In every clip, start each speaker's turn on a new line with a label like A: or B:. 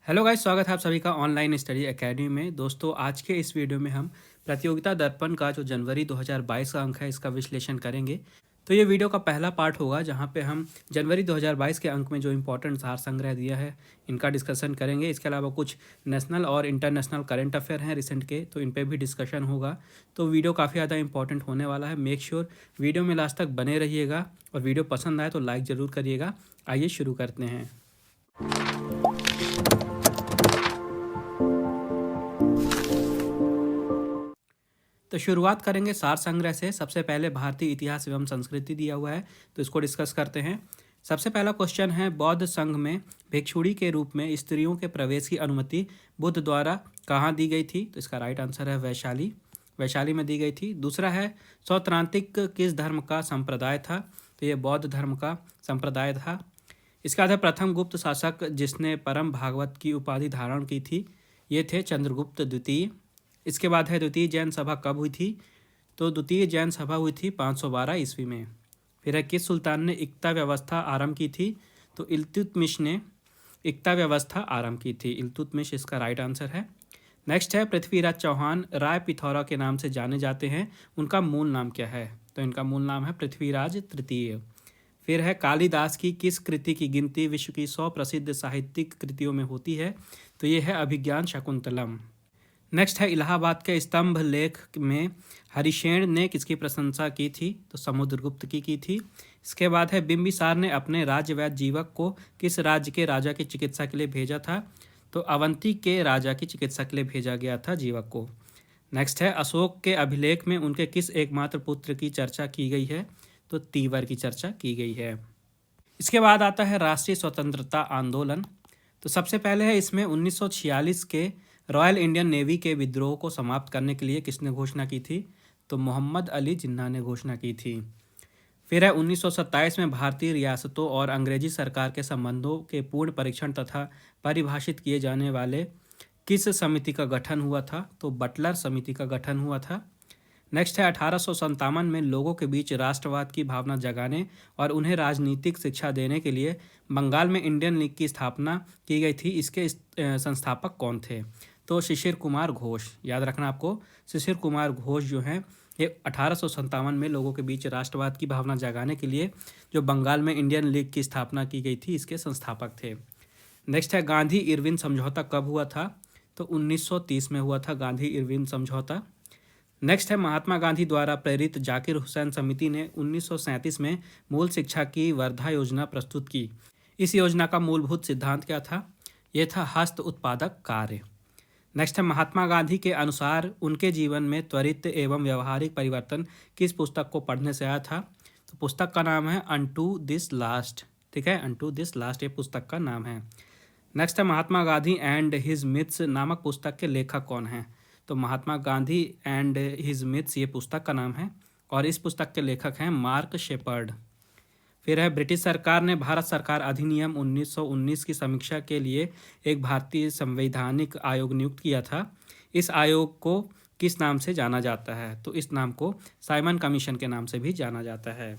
A: Hello guys, स्वागत है आप सभी का ऑनलाइन स्टडी एकेडमी में। दोस्तों, आज के इस वीडियो में हम प्रतियोगिता दर्पण का जो जनवरी 2022 का अंक है इसका विश्लेषण करेंगे। तो ये वीडियो का पहला पार्ट होगा जहां पे हम जनवरी 2022 के अंक में जो इम्पोर्टेंट सार संग्रह दिया है इनका डिस्कशन करेंगे। इसके अलावा कुछ नेशनल और इंटरनेशनल करंट अफेयर हैं रिसेंट के, तो इन पर भी डिस्कशन होगा। तो वीडियो काफ़ी ज़्यादा इंपॉर्टेंट होने वाला है। मेक श्योर वीडियो में लास्ट तक बने रहिएगा और वीडियो पसंद आए तो लाइक ज़रूर करिएगा। आइए शुरू करते हैं। तो शुरुआत करेंगे सार संग्रह से। सबसे पहले भारतीय इतिहास एवं संस्कृति दिया हुआ है, तो इसको डिस्कस करते हैं। सबसे पहला क्वेश्चन है, बौद्ध संघ में भिक्षुणी के रूप में स्त्रियों के प्रवेश की अनुमति बुद्ध द्वारा कहाँ दी गई थी? तो इसका राइट आंसर है वैशाली। वैशाली में दी गई थी। दूसरा है, सौत्रांतिक किस धर्म का संप्रदाय था? तो ये बौद्ध धर्म का संप्रदाय था। इसका बाद है, प्रथम गुप्त शासक जिसने परम भागवत की उपाधि धारण की थी, ये थे चंद्रगुप्त द्वितीय। इसके बाद है, द्वितीय जैन सभा कब हुई थी? तो द्वितीय जैन सभा हुई थी 512 ईस्वी में। फिर है, किस सुल्तान ने इक्ता व्यवस्था आरंभ की थी? तो इल्तुतमिश ने इक्ता व्यवस्था आरंभ की थी। इल्तुतमिश इसका राइट आंसर है। नेक्स्ट है, पृथ्वीराज चौहान राय पिथौरा के नाम से जाने जाते हैं, उनका मूल नाम क्या है? तो इनका मूल नाम है पृथ्वीराज तृतीय। फिर है, कालिदास की किस कृति की गिनती विश्व की 100 प्रसिद्ध साहित्यिक कृतियों में होती है? तो ये है अभिज्ञान शकुंतलम। नेक्स्ट है, इलाहाबाद के स्तंभ लेख में हरिशेन ने किसकी प्रशंसा की थी? तो समुद्रगुप्त की थी। इसके बाद है, बिंबिसार ने अपने राज्यवैद्य जीवक को किस राज्य के राजा की चिकित्सा के लिए भेजा था? तो अवंती के राजा की चिकित्सा के लिए भेजा गया था जीवक को। नेक्स्ट है, अशोक के अभिलेख में उनके किस एकमात्र पुत्र की चर्चा की गई है? तो तीवर की चर्चा की गई है। इसके बाद आता है राष्ट्रीय स्वतंत्रता आंदोलन। तो सबसे पहले है, इसमें 1946 के रॉयल इंडियन नेवी के विद्रोह को समाप्त करने के लिए किसने घोषणा की थी? तो मोहम्मद अली जिन्ना ने घोषणा की थी। फिर है, 1927 में भारतीय रियासतों और अंग्रेजी सरकार के संबंधों के पूर्ण परीक्षण तथा परिभाषित किए जाने वाले किस समिति का गठन हुआ था? तो बटलर समिति का गठन हुआ था। नेक्स्ट है, 1857 में लोगों के बीच राष्ट्रवाद की भावना जगाने और उन्हें राजनीतिक शिक्षा देने के लिए बंगाल में इंडियन लीग की स्थापना की गई थी। इसके संस्थापक कौन थे? तो शिशिर कुमार घोष। याद रखना आपको, शिशिर कुमार घोष जो हैं ये 1857 में लोगों के बीच राष्ट्रवाद की भावना जगाने के लिए जो बंगाल में इंडियन लीग की स्थापना की गई थी, इसके संस्थापक थे। नेक्स्ट है, गांधी इरविन समझौता कब हुआ था? तो 1930 में हुआ था गांधी इरविन समझौता। नेक्स्ट है, महात्मा गांधी द्वारा प्रेरित जाकिर हुसैन समिति ने 1937 में मूल शिक्षा की वर्धा योजना प्रस्तुत की। इस योजना का मूलभूत सिद्धांत क्या था? यह था हस्त उत्पादक कार्य। नेक्स्ट है, महात्मा गांधी के अनुसार उनके जीवन में त्वरित एवं व्यवहारिक परिवर्तन किस पुस्तक को पढ़ने से आया था? तो पुस्तक का नाम है अनटू दिस लास्ट। ठीक है, अनटू दिस लास्ट ये पुस्तक का नाम है। नेक्स्ट है, Mahatma Gandhi and his myths नामक पुस्तक के लेखक कौन हैं? तो Mahatma Gandhi and his myths ये पुस्तक का नाम है और इस पुस्तक के लेखक हैं मार्क शेपर्ड। फिर है, ब्रिटिश सरकार ने भारत सरकार अधिनियम 1919 की समीक्षा के लिए एक भारतीय संवैधानिक आयोग नियुक्त किया था। इस आयोग को किस नाम से जाना जाता है? तो इस नाम को साइमन कमीशन के नाम से भी जाना जाता है।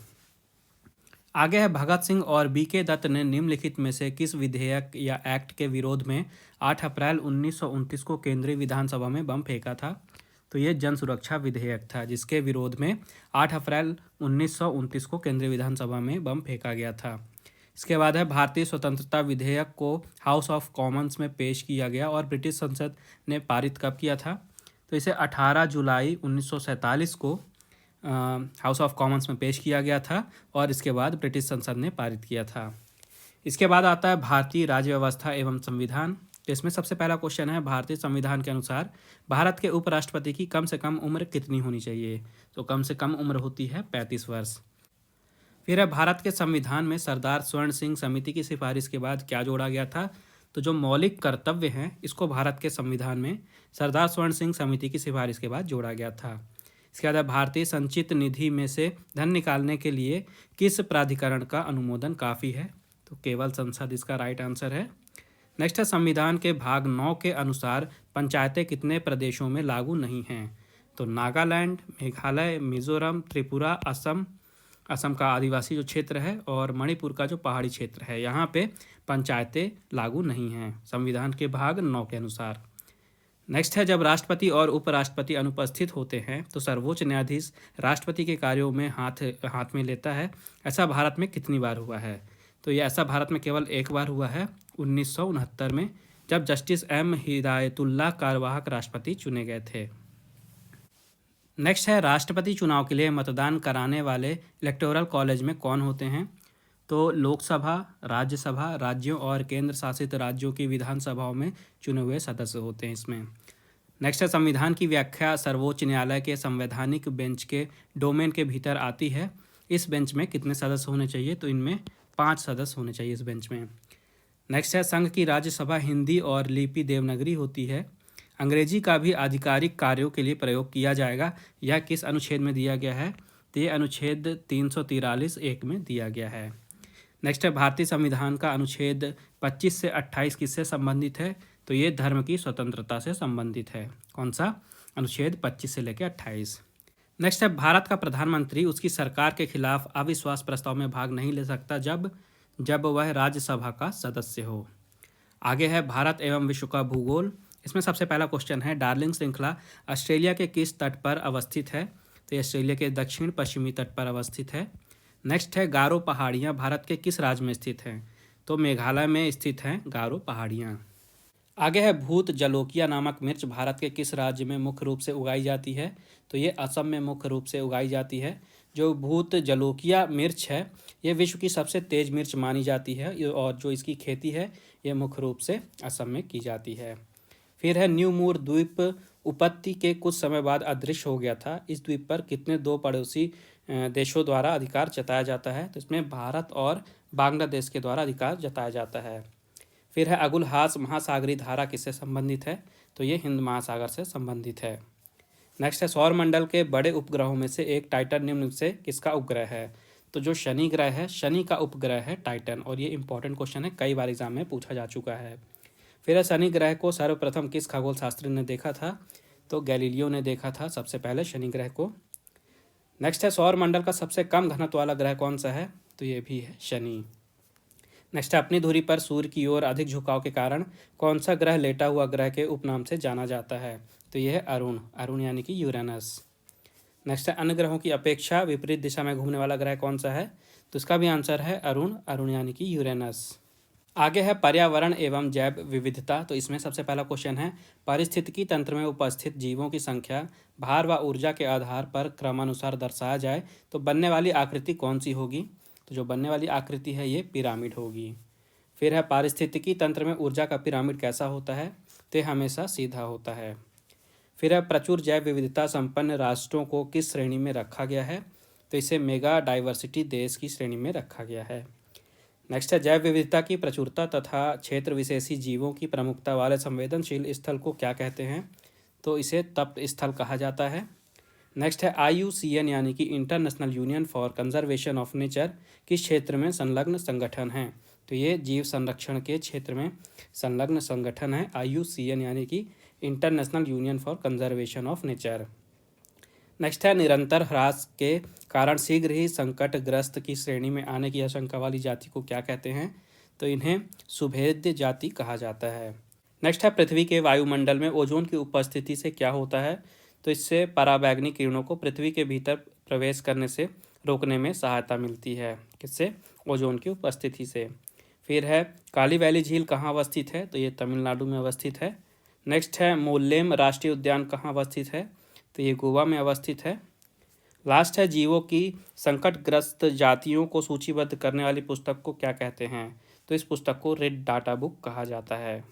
A: आगे है, भगत सिंह और बीके दत्त ने निम्नलिखित में से किस विधेयक या एक्ट के विरोध में 8 अप्रैल 1929 को केंद्रीय विधानसभा में बम फेंका था? तो ये जन सुरक्षा विधेयक था जिसके विरोध में 8 अप्रैल 1929 को केंद्रीय विधानसभा में बम फेंका गया था। इसके बाद है, भारतीय स्वतंत्रता विधेयक को हाउस ऑफ कॉमन्स में पेश किया गया और ब्रिटिश संसद ने पारित कब किया था? तो इसे 18 जुलाई 1947 को हाउस ऑफ कॉमन्स में पेश किया गया था और इसके बाद ब्रिटिश संसद ने पारित किया था। इसके बाद आता है भारतीय राज्य व्यवस्था एवं संविधान। तो इसमें सबसे पहला क्वेश्चन है, भारतीय संविधान के अनुसार भारत के उपराष्ट्रपति की कम से कम उम्र कितनी होनी चाहिए? तो कम से कम उम्र होती है 35 वर्ष। फिर है, भारत के संविधान में सरदार स्वर्ण सिंह समिति की सिफारिश के बाद क्या जोड़ा गया था? तो जो मौलिक कर्तव्य हैं इसको भारत के संविधान में सरदार स्वर्ण सिंह समिति की सिफारिश के बाद जोड़ा गया था। इसके बाद भारतीय संचित निधि में से धन निकालने के लिए किस प्राधिकरण का अनुमोदन काफ़ी है? तो केवल संसद इसका राइट आंसर है। नेक्स्ट है, संविधान के भाग 9 के अनुसार पंचायतें कितने प्रदेशों में लागू नहीं हैं? तो नागालैंड, मेघालय, मिजोरम, त्रिपुरा, असम, असम का आदिवासी जो क्षेत्र है और मणिपुर का जो पहाड़ी क्षेत्र है, यहाँ पे पंचायतें लागू नहीं हैं संविधान के भाग 9 के अनुसार। नेक्स्ट है, जब राष्ट्रपति और उपराष्ट्रपति अनुपस्थित होते हैं तो सर्वोच्च न्यायाधीश राष्ट्रपति के कार्यों में हाथ में लेता है। ऐसा भारत में कितनी बार हुआ है? तो ये ऐसा भारत में केवल एक बार हुआ है, 1969 में, जब जस्टिस एम हिदायतुल्लाह कार्यवाहक राष्ट्रपति चुने गए थे। नेक्स्ट है, राष्ट्रपति चुनाव के लिए मतदान कराने वाले इलेक्टोरल कॉलेज में कौन होते हैं? तो लोकसभा, राज्यसभा, राज्यों और केंद्र शासित राज्यों की विधानसभाओं में चुने हुए सदस्य होते हैं इसमें। नेक्स्ट है, संविधान की व्याख्या सर्वोच्च न्यायालय के संवैधानिक बेंच के डोमेन के भीतर आती है। इस बेंच में कितने सदस्य होने चाहिए? तो इनमें 5 सदस्य होने चाहिए इस बेंच में। नेक्स्ट है, संघ की राज्यसभा हिंदी और लिपि देवनागरी होती है। अंग्रेजी का भी आधिकारिक कार्यों के लिए प्रयोग किया जाएगा। यह किस अनुच्छेद में दिया गया है? तो ये अनुच्छेद 343(1) में दिया गया है। नेक्स्ट है, भारतीय संविधान का अनुच्छेद 25 से 28 किससे संबंधित है? तो ये धर्म की स्वतंत्रता से संबंधित है। कौन सा? अनुच्छेद 25 से लेकर 28। नेक्स्ट है, भारत का प्रधानमंत्री उसकी सरकार के खिलाफ अविश्वास प्रस्ताव में भाग नहीं ले सकता जब वह राज्यसभा का सदस्य हो। आगे है, भारत एवं विश्व का भूगोल। इसमें सबसे पहला क्वेश्चन है, डार्लिंग श्रृंखला ऑस्ट्रेलिया के किस तट पर अवस्थित है? तो ये ऑस्ट्रेलिया के दक्षिण पश्चिमी तट पर अवस्थित है। नेक्स्ट है, गारो पहाड़ियाँ भारत के किस राज्य में स्थित हैं? तो मेघालय में स्थित हैं गारो पहाड़ियाँ। आगे है, भूत जलोकिया नामक मिर्च भारत के किस राज्य में मुख्य रूप से उगाई जाती है? तो ये असम में मुख्य रूप से उगाई जाती है। जो भूत जलोकिया मिर्च है ये विश्व की सबसे तेज मिर्च मानी जाती है और जो इसकी खेती है ये मुख्य रूप से असम में की जाती है। फिर है, न्यू मूर द्वीप उपत्ति के कुछ समय बाद अदृश्य हो गया था। इस द्वीप पर कितने 2 पड़ोसी देशों द्वारा अधिकार जताया जाता है? तो इसमें भारत और बांग्लादेश के द्वारा अधिकार जताया जाता है। फिर है, अगुलहास महासागरीय धारा किससे संबंधित है? तो ये हिंद महासागर से संबंधित है। नेक्स्ट है, सौरमंडल के बड़े उपग्रहों में से एक टाइटन निम्न से किसका उपग्रह है? तो जो शनि ग्रह है, शनि का उपग्रह है टाइटन, और ये इंपॉर्टेंट क्वेश्चन है, कई बार एग्जाम में पूछा जा चुका है। फिर है, शनि ग्रह को सर्वप्रथम किस खगोल शास्त्री ने देखा था? तो गैलीलियो ने देखा था सबसे पहले शनि ग्रह को। नेक्स्ट है, सौरमंडल का सबसे कम घनत्व वाला ग्रह कौन सा है? तो ये भी है शनि। नेक्स्ट है, अपनी धुरी पर सूर्य की ओर अधिक झुकाव के कारण कौन सा ग्रह लेटा हुआ ग्रह के उपनाम से जाना जाता है? तो यह है अरुण यानी कि यूरेनस। नेक्स्ट है, अन्य ग्रहों की अपेक्षा विपरीत दिशा में घूमने वाला ग्रह कौन सा है? तो इसका भी आंसर है अरुण यानी कि यूरेनस। आगे है, पर्यावरण एवं जैव विविधता। तो इसमें सबसे पहला क्वेश्चन है, पारिस्थितिकी तंत्र में उपस्थित जीवों की संख्या भार व ऊर्जा के आधार पर क्रमानुसार दर्शाया जाए तो बनने वाली आकृति कौन सी होगी? तो जो बनने वाली आकृति है ये पिरामिड होगी। फिर है, पारिस्थितिकी तंत्र में ऊर्जा का पिरामिड कैसा होता है? तो ये हमेशा सीधा होता है। फिर है, प्रचुर जैव विविधता संपन्न राष्ट्रों को किस श्रेणी में रखा गया है? तो इसे मेगा डाइवर्सिटी देश की श्रेणी में रखा गया है। नेक्स्ट है, जैव विविधता की प्रचुरता तथा क्षेत्र विशेषी जीवों की प्रमुखता वाले संवेदनशील स्थल को क्या कहते हैं? तो इसे तप्त स्थल कहा जाता है। नेक्स्ट है, IUCN यानी कि international union for conservation of nature किस क्षेत्र में संलग्न संगठन है? तो ये जीव संरक्षण के क्षेत्र में संलग्न संगठन है IUCN यानी कि international union for conservation of nature. Next है, निरंतर ह्रास के कारण शीघ्र ही संकटग्रस्त की श्रेणी में आने की आशंका वाली जाति को क्या कहते हैं? तो इन्हें सुभेद्य जाति कहा जाता है। नेक्स्ट है, पृथ्वी के वायुमंडल में ओजोन की उपस्थिति से क्या होता है? तो इससे पराबैंगनी किरणों को पृथ्वी के भीतर प्रवेश करने से रोकने में सहायता मिलती है। किससे? ओजोन की उपस्थिति से। फिर है, काली वैली झील कहाँ अवस्थित है? तो ये तमिलनाडु में अवस्थित है। नेक्स्ट है, मोल्लेम राष्ट्रीय उद्यान कहाँ अवस्थित है? तो ये गोवा में अवस्थित है। लास्ट है, जीवों की संकटग्रस्त जातियों को सूचीबद्ध करने वाली पुस्तक को क्या कहते हैं? तो इस पुस्तक को रेड डाटा बुक कहा जाता है।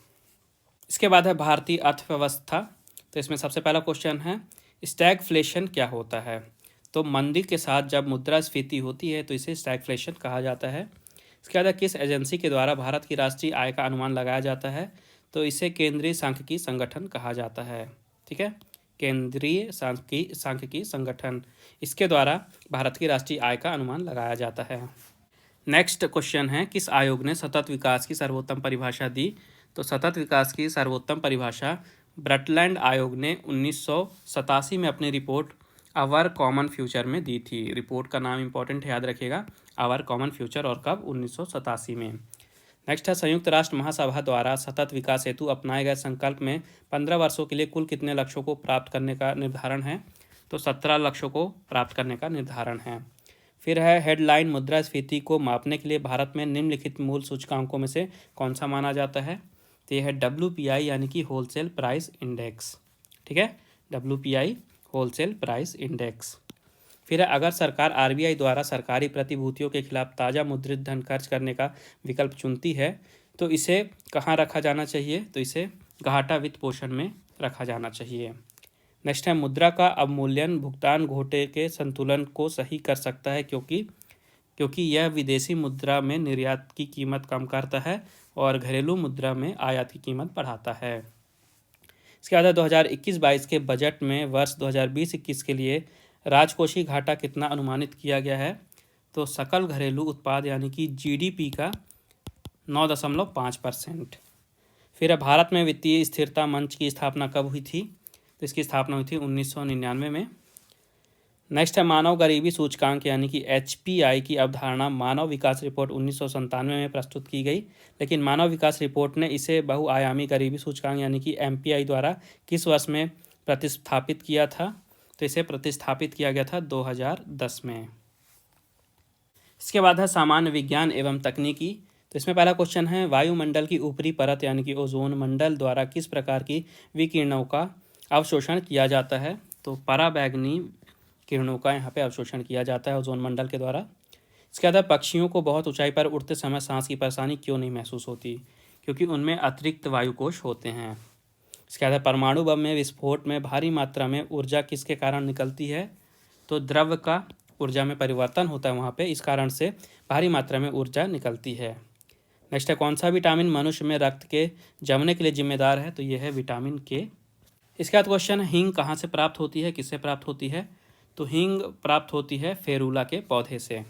A: इसके बाद है भारतीय अर्थव्यवस्था। तो इसमें सबसे पहला क्वेश्चन है, स्टैगफ्लेशन क्या होता है? तो मंदी के साथ जब मुद्रास्फीति होती है तो इसे स्टैगफ्लेशन कहा जाता है। इसके बाद किस एजेंसी के द्वारा भारत की राष्ट्रीय आय का अनुमान लगाया जाता है? तो इसे केंद्रीय सांख्यिकी संगठन कहा जाता है। ठीक है, केंद्रीय सांख्यिकी संगठन, इसके द्वारा भारत की राष्ट्रीय आय का अनुमान लगाया जाता है। नेक्स्ट क्वेश्चन है, किस आयोग ने सतत विकास की सर्वोत्तम परिभाषा दी? तो सतत विकास की सर्वोत्तम परिभाषा ब्रटलैंड आयोग ने 1987 में अपनी रिपोर्ट आवर कॉमन फ्यूचर में दी थी। रिपोर्ट का नाम इंपॉर्टेंट है, याद रखिएगा, आवर कॉमन फ्यूचर, और कब, 1987 में। नेक्स्ट है, संयुक्त राष्ट्र महासभा द्वारा सतत विकास हेतु अपनाए गए संकल्प में 15 वर्षों के लिए कुल कितने लक्ष्यों को प्राप्त करने का निर्धारण है? तो 17 लक्ष्यों को प्राप्त करने का निर्धारण है। फिर है, हेडलाइन मुद्रास्फीति को मापने के लिए भारत में निम्नलिखित मूल सूचकांकों में से कौन सा माना जाता है? तो यह है WPI यानी कि होलसेल प्राइस इंडेक्स। ठीक है, WPI होलसेल प्राइस इंडेक्स। फिर है, अगर सरकार RBI द्वारा सरकारी प्रतिभूतियों के खिलाफ ताज़ा मुद्रित धन खर्च करने का विकल्प चुनती है तो इसे कहाँ रखा जाना चाहिए? तो इसे घाटा वित्त पोषण में रखा जाना चाहिए। नेक्स्ट है, मुद्रा का अवमूल्यन भुगतान घोटे के संतुलन को सही कर सकता है क्योंकि यह विदेशी मुद्रा में निर्यात की कीमत कम करता है और घरेलू मुद्रा में आयात की कीमत बढ़ाता है। इसके बाद 2021-22 के बजट में वर्ष 2020-21 के लिए राजकोषीय घाटा कितना अनुमानित किया गया है? तो सकल घरेलू उत्पाद यानी कि GDP का 9.5%। फिर भारत में वित्तीय स्थिरता मंच की स्थापना कब हुई थी? तो इसकी स्थापना हुई थी 1999 में। नेक्स्ट है, मानव गरीबी सूचकांक यानी कि HPI की अवधारणा मानव विकास रिपोर्ट 1997 में प्रस्तुत की गई, लेकिन मानव विकास रिपोर्ट ने इसे बहुआयामी गरीबी सूचकांक यानी कि MPI द्वारा किस वर्ष में प्रतिस्थापित किया था? तो इसे प्रतिस्थापित किया गया था 2010 में। इसके बाद है सामान्य विज्ञान एवं तकनीकी। तो इसमें पहला क्वेश्चन है, वायुमंडल की ऊपरी परत यानी कि ओजोन मंडल द्वारा किस प्रकार की विकिरणों का अवशोषण किया जाता है? तो पराबैंगनी किरणों का यहाँ पे अवशोषण किया जाता है ओजोन मंडल के द्वारा। इसके बाद पक्षियों को बहुत ऊंचाई पर उड़ते समय सांस की परेशानी क्यों नहीं महसूस होती? क्योंकि उनमें अतिरिक्त वायुकोश होते हैं। इसके बाद परमाणु बम में विस्फोट में भारी मात्रा में ऊर्जा किसके कारण निकलती है? तो द्रव्य का ऊर्जा में परिवर्तन होता है वहाँ पे, इस कारण से भारी मात्रा में ऊर्जा निकलती है। नेक्स्ट है, कौन सा विटामिन मनुष्य में रक्त के जमने के लिए जिम्मेदार है? तो यह है विटामिन K। इसके बाद क्वेश्चन है, हींग कहाँ से प्राप्त होती है, किससे प्राप्त होती है? तो हींग प्राप्त होती है फेरूला के पौधे से।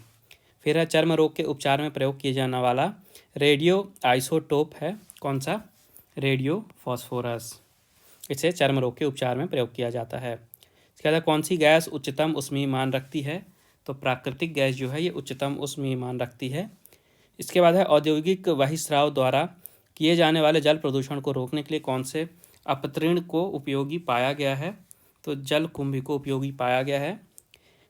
A: फिर है, चर्म रोग के उपचार में प्रयोग किया जाने वाला रेडियो आइसोटोप है कौन सा? Radio phosphorus. इसे चर्म रोग के उपचार में प्रयोग किया जाता है। इसके बाद कौन सी गैस उच्चतम ऊष्मीय मान रखती है? तो प्राकृतिक गैस जो है ये उच्चतम ऊष्मीय मान रखती है। इसके बाद है, औद्योगिक बहिस्राव द्वारा किए जाने वाले जल प्रदूषण को रोकने के लिए कौन से अपतृण को उपयोगी पाया गया है? तो जल कुंभी को उपयोगी पाया गया है।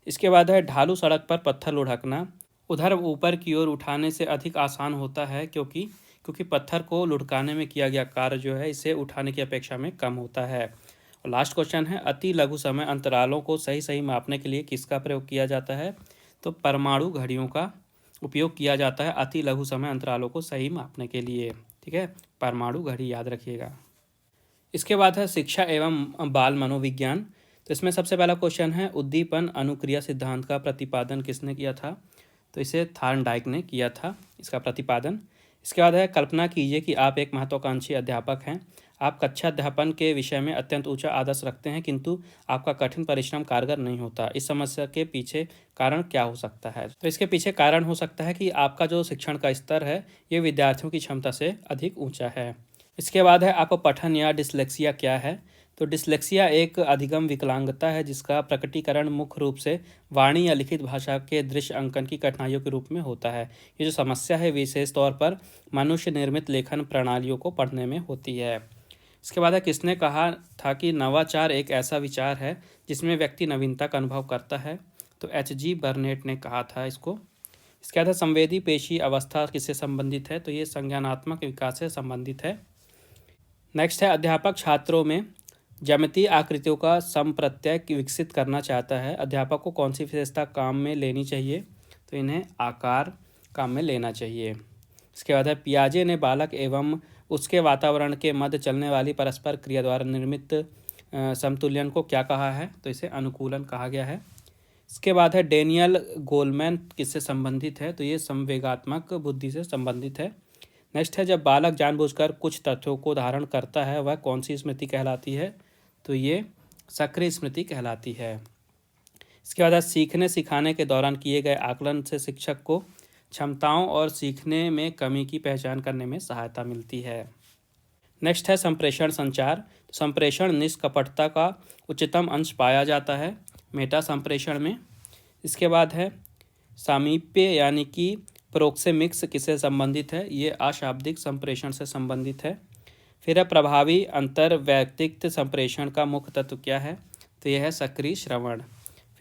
A: इसके बाद है, ढालू सड़क पर पत्थर लुढ़कना उधर ऊपर की ओर उठाने से अधिक आसान होता है क्योंकि पत्थर को लुढ़काने में किया गया कार्य जो है इसे उठाने की अपेक्षा में कम होता है। और लास्ट क्वेश्चन है, अति लघु समय अंतरालों को सही सही मापने के लिए किसका प्रयोग किया जाता है? तो परमाणु घड़ियों का उपयोग किया जाता है अति लघु समय अंतरालों को सही मापने के लिए। ठीक है, परमाणु घड़ी याद रखिएगा। इसके बाद है, शिक्षा एवं बाल मनोविज्ञान। तो इसमें सबसे पहला क्वेश्चन है, उद्दीपन अनुक्रिया सिद्धांत का प्रतिपादन किसने किया था? तो इसे थार्नडाइक ने किया था इसका प्रतिपादन। इसके बाद है, कल्पना कीजिए कि आप एक महत्वाकांक्षी अध्यापक हैं। आप कक्षा अध्यापन के विषय में अत्यंत ऊंचा आदर्श रखते हैं, किंतु आपका कठिन परिश्रम कारगर नहीं होता। इस समस्या के पीछे कारण क्या हो सकता है? तो इसके पीछे कारण हो सकता है कि आपका जो शिक्षण का स्तर है ये विद्यार्थियों की क्षमता से अधिक ऊंचा है। इसके बाद है, आप पठन या डिसलेक्सिया क्या है? तो डिसलेक्सिया एक अधिगम विकलांगता है जिसका प्रकटीकरण मुख्य रूप से वाणी या लिखित भाषा के दृश्य अंकन की कठिनाइयों के रूप में होता है। ये जो समस्या है विशेष तौर पर मनुष्य निर्मित लेखन प्रणालियों को पढ़ने में होती है। इसके बाद है, किसने कहा था कि नवाचार एक ऐसा विचार है जिसमें व्यक्ति नवीनता का अनुभव करता है? तो HG बर्नेट ने कहा था इसको। इसके बाद है, संवेदी पेशी अवस्था किससे संबंधित है? तो ये संज्ञानात्मक विकास से संबंधित है। नेक्स्ट है, अध्यापक छात्रों में ज्यामितीय आकृतियों का समप्रत्यय विकसित करना चाहता है। अध्यापक को कौन सी विशेषता काम में लेनी चाहिए? तो इन्हें आकार काम में लेना चाहिए। इसके बाद है, पियाजे ने बालक एवं उसके वातावरण के मध्य चलने वाली परस्पर क्रिया द्वारा निर्मित समतुल्यन को क्या कहा है? तो इसे अनुकूलन कहा गया है। इसके बाद है, डेनियल गोलमैन किससे संबंधित है? तो ये संवेगात्मक बुद्धि से संबंधित है। नेक्स्ट है, जब बालक जानबूझकर कुछ तथ्यों को धारण करता है वह कौन सी स्मृति कहलाती है? तो ये सक्रिय स्मृति कहलाती है। इसके बाद सीखने सिखाने के दौरान किए गए आकलन से शिक्षक को क्षमताओं और सीखने में कमी की पहचान करने में सहायता मिलती है। नेक्स्ट है, संप्रेषण संचार। संप्रेषण निष्कपटता का उच्चतम अंश पाया जाता है। मेटा संप्रेषण में। इसके बाद है सामीप्य यानी कि प्रोक्सेमिक्स किससे संबंधित है, ये अशाब्दिक संप्रेषण से संबंधित है। फिर है प्रभावी अंतर्वैयक्तिक संप्रेषण का मुख्य तत्व क्या है, तो यह है सक्रिय श्रवण।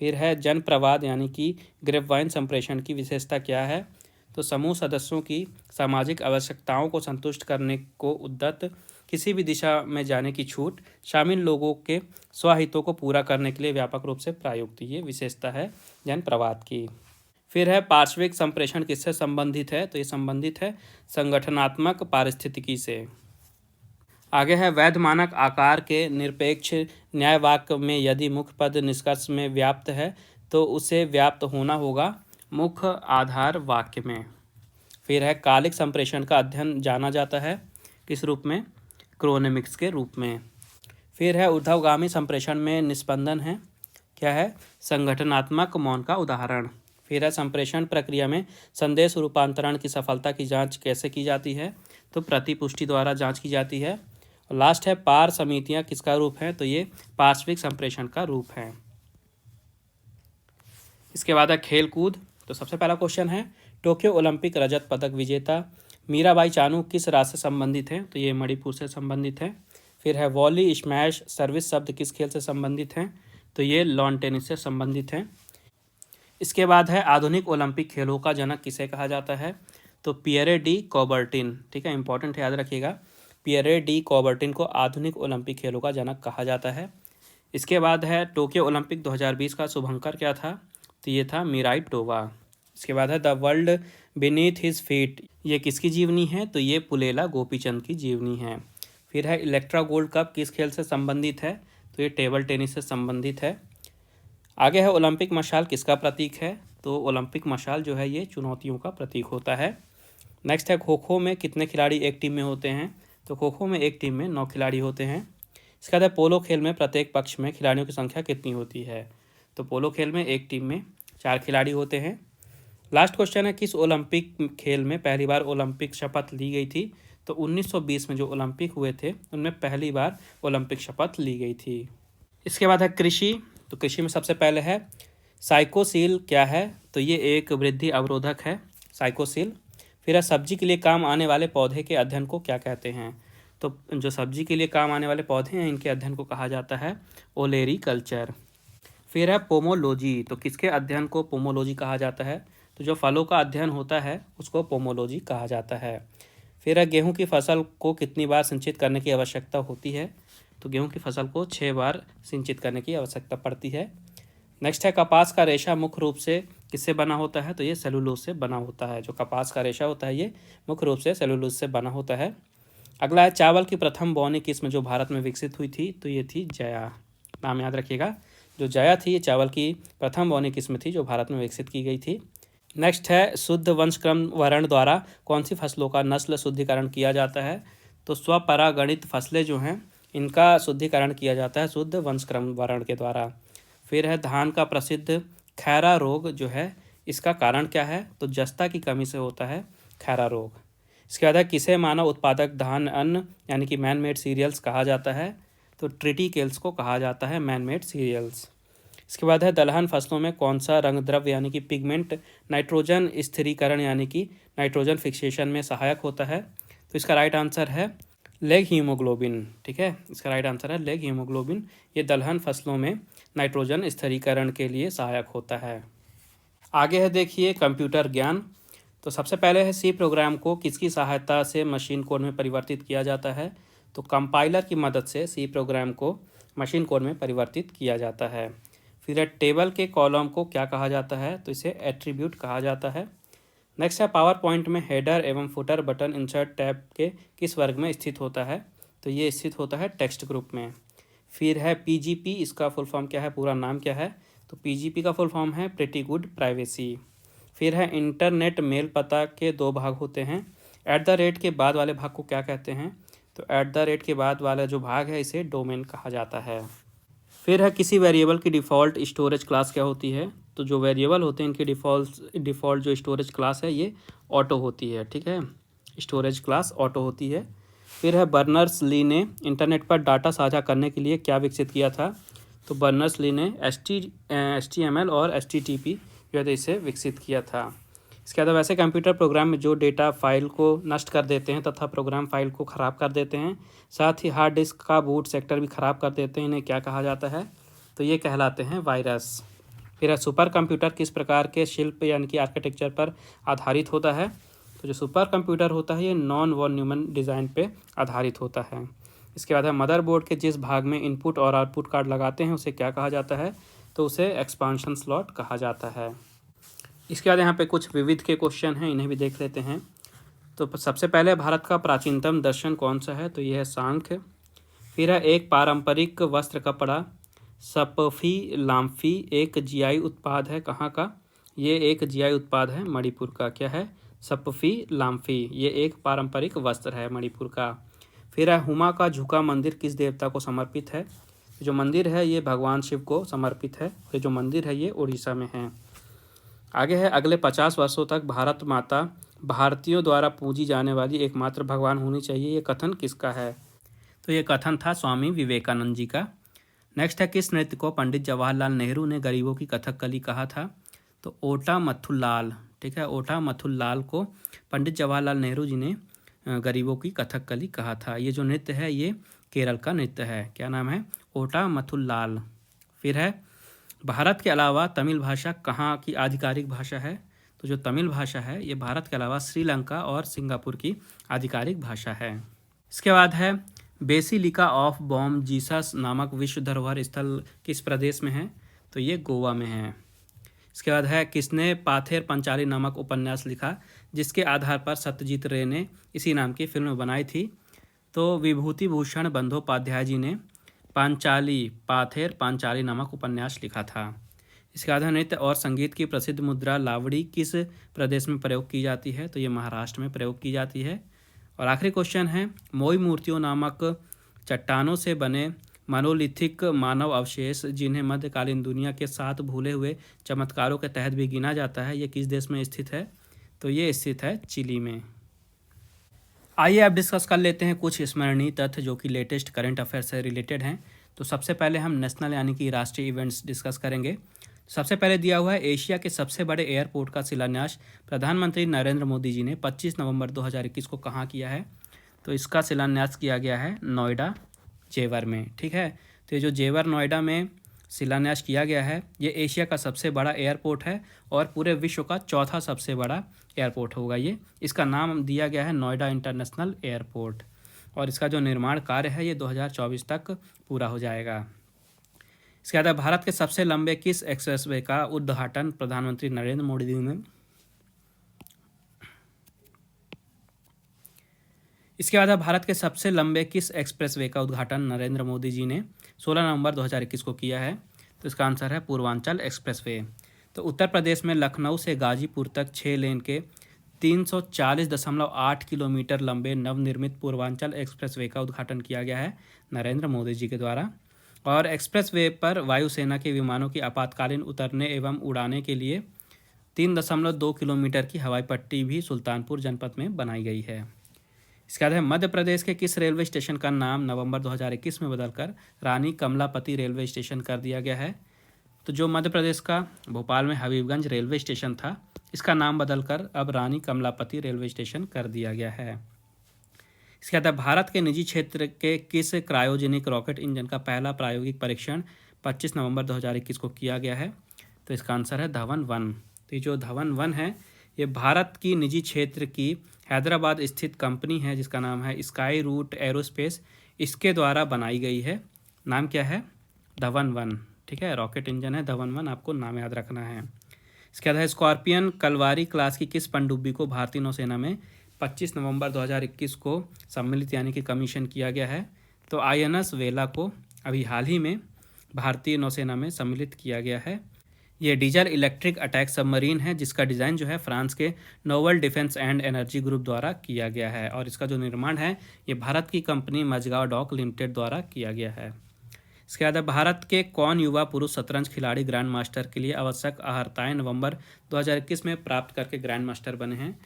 A: फिर है जन प्रवाद यानी कि ग्रेपवाइन संप्रेषण की विशेषता क्या है, तो समूह सदस्यों की सामाजिक आवश्यकताओं को संतुष्ट करने को उद्यत, किसी भी दिशा में जाने की छूट, शामिल लोगों के स्वहितों को पूरा करने के लिए व्यापक रूप से प्रयुक्त, ये विशेषता है जन प्रवाद की। फिर है पार्श्विक संप्रेषण किससे संबंधित है, तो ये संबंधित है संगठनात्मक पारिस्थितिकी से। आगे है वैध मानक आकार के निरपेक्ष न्याय वाक्य में यदि मुख्य पद निष्कर्ष में व्याप्त है तो उसे व्याप्त होना होगा मुख्य आधार वाक्य में। फिर है कालिक संप्रेषण का अध्ययन जाना जाता है किस रूप में, क्रोनेमिक्स के रूप में। फिर है ऊर्ध्वगामी संप्रेषण में निस्पंदन है, क्या है, संगठनात्मक मौन का उदाहरण। फिर है संप्रेषण प्रक्रिया में संदेश रूपांतरण की सफलता की जांच कैसे की जाती है, तो प्रतिपुष्टि द्वारा जांच की जाती है। और लास्ट है पार समितियां किसका रूप है, तो ये पार्श्विक संप्रेषण का रूप है। इसके बाद है खेल कूद। तो सबसे पहला क्वेश्चन है टोक्यो ओलंपिक रजत पदक विजेता मीराबाई चानू किस राज्य से संबंधित है, तो ये मणिपुर से संबंधित है। फिर है वॉली स्मैश सर्विस शब्द किस खेल से संबंधित है, तो ये लॉन टेनिस से संबंधित है। इसके बाद है आधुनिक ओलंपिक खेलों का जनक किसे कहा जाता है, तो पियरे डी कॉबर्टिन, ठीक है, इंपॉर्टेंट है, याद रखिएगा, पियरे डी कॉबर्टिन को आधुनिक ओलंपिक खेलों का जनक कहा जाता है। इसके बाद है टोक्यो ओलंपिक 2020 का शुभंकर क्या था, तो ये था मीराई टोवा। इसके बाद है the world beneath his feet, ये किसकी जीवनी है, तो ये पुलेला गोपीचंद की जीवनी है। फिर है इलेक्ट्रा गोल्ड कप किस खेल से संबंधित है, तो ये टेबल टेनिस से संबंधित है। आगे है ओलंपिक मशाल किसका प्रतीक है, तो ओलंपिक मशाल जो है ये चुनौतियों का प्रतीक होता है। नेक्स्ट है खो खो में कितने खिलाड़ी एक टीम में होते हैं, तो खो खो में एक टीम में 9 खिलाड़ी होते हैं। इसके बाद है पोलो खेल में प्रत्येक पक्ष में खिलाड़ियों की संख्या कितनी होती है, तो पोलो खेल में एक टीम में 4 खिलाड़ी होते हैं। लास्ट क्वेश्चन है किस ओलंपिक खेल में पहली बार ओलंपिक शपथ ली गई थी, तो 1920 में जो ओलंपिक हुए थे उनमें पहली बार ओलंपिक शपथ ली गई थी। इसके बाद है कृषि। तो कृषि में सबसे पहले है साइकोसील क्या है, तो ये एक वृद्धि अवरोधक है, साइकोसील। फिर है सब्जी के लिए काम आने वाले पौधे के अध्ययन को क्या कहते हैं, तो जो सब्जी के लिए काम आने वाले पौधे हैं इनके अध्ययन को कहा जाता है ओलेरी कल्चर। फिर है पोमोलॉजी। तो किसके अध्ययन को पोमोलॉजी कहा जाता है, तो जो फलों का अध्ययन होता है उसको पोमोलॉजी कहा जाता है। फिर है गेहूं की फसल को कितनी बार सिंचित करने की आवश्यकता होती है, तो गेहूं की फसल को 6 बार सिंचित करने की आवश्यकता पड़ती है। नेक्स्ट है कपास का रेशा मुख्य रूप से किससे बना होता है, तो ये सेलुलोज से बना होता है। जो कपास का रेशा होता है ये मुख्य रूप से सेलुलोज से बना होता है। अगला है चावल की प्रथम बोनी किस्म जो भारत में विकसित हुई थी, तो ये थी जया, नाम याद रखिएगा, जो जया थी ये चावल की प्रथम बोनी किस्म थी जो भारत में विकसित की गई थी। नेक्स्ट है शुद्ध वंशक्रम वर्ण द्वारा कौन सी फसलों का नस्ल शुद्धिकरण किया जाता है, तो स्वपरागणित फसलें जो हैं इनका शुद्धिकरण किया जाता है शुद्ध वंशक्रम वर्ण के द्वारा। फिर है धान का प्रसिद्ध खैरा रोग जो है इसका कारण क्या है, तो जस्ता की कमी से होता है खैरा रोग। इसके बाद है किसे मानव उत्पादक धान अन्न यानी कि मैन मेड सीरियल्स कहा जाता है, तो ट्रिटिकेल्स को कहा जाता है मैन मेड सीरियल्स। इसके बाद है दलहन फसलों में कौन सा रंग द्रव्य यानी कि पिगमेंट नाइट्रोजन स्थिरीकरण यानी कि नाइट्रोजन फिक्सेशन में सहायक होता है, तो इसका राइट आंसर है लेग हीमोग्लोबिन, ठीक है, इसका राइट आंसर है लेग हीमोग्लोबिन। ये दलहन फसलों में नाइट्रोजन स्थिरीकरण के लिए सहायक होता है। आगे है देखिए कंप्यूटर ज्ञान। तो सबसे पहले है सी प्रोग्राम को किसकी सहायता से मशीन कोड में परिवर्तित किया जाता है, तो कंपाइलर की मदद से सी प्रोग्राम को मशीन कोड में परिवर्तित किया जाता है। फिर टेबल के कॉलम को क्या कहा जाता है, तो इसे एट्रीब्यूट कहा जाता है। नेक्स्ट है पावर पॉइंट में हेडर एवं फुटर बटन इंसर्ट टैब के किस वर्ग में स्थित होता है, तो ये स्थित होता है टेक्स्ट ग्रुप में। फिर है पीजीपी, इसका फुल फॉर्म क्या है, पूरा नाम क्या है, तो पीजीपी का फुल फॉर्म है प्रिटी गुड प्राइवेसी। फिर है इंटरनेट मेल पता के 2 भाग होते हैं, @ के बाद वाले भाग को क्या कहते हैं, तो @ के बाद वाला जो भाग है इसे डोमेन कहा जाता है। फिर है किसी वेरिएबल की डिफ़ॉल्ट स्टोरेज क्लास क्या होती है, तो जो वेरिएबल होते हैं इनकी डिफ़ॉल्ट जो स्टोरेज क्लास है ये ऑटो होती है, ठीक है, स्टोरेज क्लास ऑटो होती है। फिर है बर्नर्स ली ने इंटरनेट पर डाटा साझा करने के लिए क्या विकसित किया था, तो बर्नर्स ली ने HTML और HTTP जो है तो इसे विकसित किया था। इसके बाद वैसे कंप्यूटर प्रोग्राम में जो डेटा फाइल को नष्ट कर देते हैं तथा प्रोग्राम फाइल को ख़राब कर देते हैं, साथ ही हार्ड डिस्क का बूट सेक्टर भी ख़राब कर देते हैं, इन्हें क्या कहा जाता है? तो ये कहलाते हैं वायरस। फिर सुपर कंप्यूटर किस प्रकार के शिल्प यानी कि आर्किटेक्चर पर आधारित होता है? तो जो सुपर कंप्यूटर होता है ये नॉन वॉन न्यूमन डिज़ाइन पे आधारित होता है। इसके बाद है मदरबोर्ड के जिस भाग में इनपुट और आउटपुट कार्ड लगाते हैं उसे क्या कहा जाता है? तो उसे एक्सपांशन स्लॉट कहा जाता है। इसके बाद यहाँ पे कुछ विविध के क्वेश्चन हैं, इन्हें भी देख लेते हैं। तो सबसे पहले भारत का प्राचीनतम दर्शन कौन सा है? तो यह है सांख्य। फिर है एक पारंपरिक वस्त्र कपड़ा सपफी लाम्फी एक जीआई उत्पाद है, कहाँ का? ये एक जीआई उत्पाद है मणिपुर का। क्या है? सपफी लाम्फी, ये एक पारंपरिक वस्त्र है मणिपुर का। फिर है हुमा का झुका मंदिर किस देवता को समर्पित है? जो मंदिर है ये भगवान शिव को समर्पित है। ये जो मंदिर है ये उड़ीसा में है। आगे है अगले 50 वर्षों तक भारत माता भारतीयों द्वारा पूजी जाने वाली एकमात्र भगवान होनी चाहिए, ये कथन किसका है? तो ये कथन था स्वामी विवेकानंद जी का। नेक्स्ट है किस नृत्य को पंडित जवाहरलाल नेहरू ने गरीबों की कथकली कहा था? तो ओटा मथुल्लाल। ठीक है, ओटा मथुल्लाल को पंडित जवाहरलाल नेहरू जी ने गरीबों की कथकली कहा था। ये जो नृत्य है ये केरल का नृत्य है। क्या नाम है? ओटा मथुल्लाल। फिर है भारत के अलावा तमिल भाषा कहाँ की आधिकारिक भाषा है? तो जो तमिल भाषा है ये भारत के अलावा श्रीलंका और सिंगापुर की आधिकारिक भाषा है। इसके बाद है बेसिलिका ऑफ बॉम जीसस नामक विश्व धरोहर स्थल किस प्रदेश में है? तो ये गोवा में है। इसके बाद है किसने पाथेर पंचाली नामक उपन्यास लिखा जिसके आधार पर सत्यजीत रे ने इसी नाम की फिल्म बनाई थी? तो विभूति भूषण बंदोपाध्याय जी ने पाथेर पांचाली नामक उपन्यास लिखा था। इसके आधार नृत्य और संगीत की प्रसिद्ध मुद्रा लावड़ी किस प्रदेश में प्रयोग की जाती है? तो ये महाराष्ट्र में प्रयोग की जाती है। और आखिरी क्वेश्चन है मोई मूर्तियों नामक चट्टानों से बने मनोलिथिक मानव अवशेष जिन्हें मध्यकालीन दुनिया के 7 भूले हुए चमत्कारों के तहत भी गिना जाता है, ये किस देश में स्थित है? तो ये स्थित है चिली में। आइए अब डिस्कस कर लेते हैं कुछ स्मरणीय तथ्य जो कि लेटेस्ट करंट अफेयर से रिलेटेड हैं। तो सबसे पहले हम नेशनल यानी कि राष्ट्रीय इवेंट्स डिस्कस करेंगे। सबसे पहले दिया हुआ है एशिया के सबसे बड़े एयरपोर्ट का शिलान्यास प्रधानमंत्री नरेंद्र मोदी जी ने 25 नवंबर 2021 को कहाँ किया है? तो इसका शिलान्यास किया गया है नोएडा जेवर में। ठीक है, तो ये जो जेवर नोएडा में शिलान्यास किया गया है ये एशिया का सबसे बड़ा एयरपोर्ट है और पूरे विश्व का चौथा सबसे बड़ा एयरपोर्ट होगा ये। इसका नाम दिया गया है नोएडा इंटरनेशनल एयरपोर्ट और इसका जो निर्माण कार्य है ये 2024 तक पूरा हो जाएगा। इसके बाद भारत के सबसे लंबे किस एक्सप्रेसवे का उद्घाटन प्रधानमंत्री नरेंद्र मोदी जी ने? इसके बाद भारत के सबसे लंबे किस एक्सप्रेसवे का उद्घाटन नरेंद्र मोदी जी ने 16 नवंबर 2021 को किया है? तो इसका आंसर है पूर्वांचल एक्सप्रेसवे। तो उत्तर प्रदेश में लखनऊ से गाजीपुर तक 6 लेन के 340.8 किलोमीटर लंबे नवनिर्मित पूर्वांचल एक्सप्रेसवे का उद्घाटन किया गया है नरेंद्र मोदी जी के द्वारा। और एक्सप्रेसवे पर वायुसेना के विमानों की आपातकालीन उतरने एवं उड़ाने के लिए 3.2 किलोमीटर की हवाई पट्टी भी सुल्तानपुर जनपद में बनाई गई है। इसके बाद है मध्य प्रदेश के किस रेलवे स्टेशन का नाम नवंबर 2021 में बदलकर रानी कमलापति रेलवे स्टेशन कर दिया गया है? तो जो मध्य प्रदेश का भोपाल में हबीबगंज रेलवे स्टेशन था इसका नाम बदलकर अब रानी कमलापति रेलवे स्टेशन कर दिया गया है। इसके बाद भारत के निजी क्षेत्र के किस क्रायोजेनिक रॉकेट इंजन का पहला प्रायोगिक परीक्षण 25 नवंबर 2021 को किया गया है? तो इसका आंसर है धवन 1। तो ये जो धवन 1 है ये भारत की निजी क्षेत्र की हैदराबाद स्थित कंपनी है जिसका नाम है स्काई रूट एरोस्पेस, इसके द्वारा बनाई गई है। नाम क्या है? धवन 1। ठीक है, रॉकेट इंजन है धवन 1, आपको नाम याद रखना है। इसके बाद है स्कॉर्पियन कलवारी क्लास की किस पनडुब्बी को भारतीय नौसेना में 25 नवंबर 2021 को सम्मिलित यानी कि कमीशन किया गया है? तो INS वेला को अभी हाल ही में भारतीय नौसेना में सम्मिलित किया गया है। ये डीजल इलेक्ट्रिक अटैक सबमरीन है जिसका डिज़ाइन जो है फ्रांस के novel defence and energy group द्वारा किया गया है और इसका जो निर्माण है ये भारत की कंपनी मझगांव डॉक लिमिटेड द्वारा किया गया है। इसके बाद भारत के कौन युवा पुरुष शतरंज खिलाड़ी ग्रैंड मास्टर के लिए आवश्यक अर्हताएं नवंबर 2021 में प्राप्त करके ग्रैंड मास्टर बने हैं?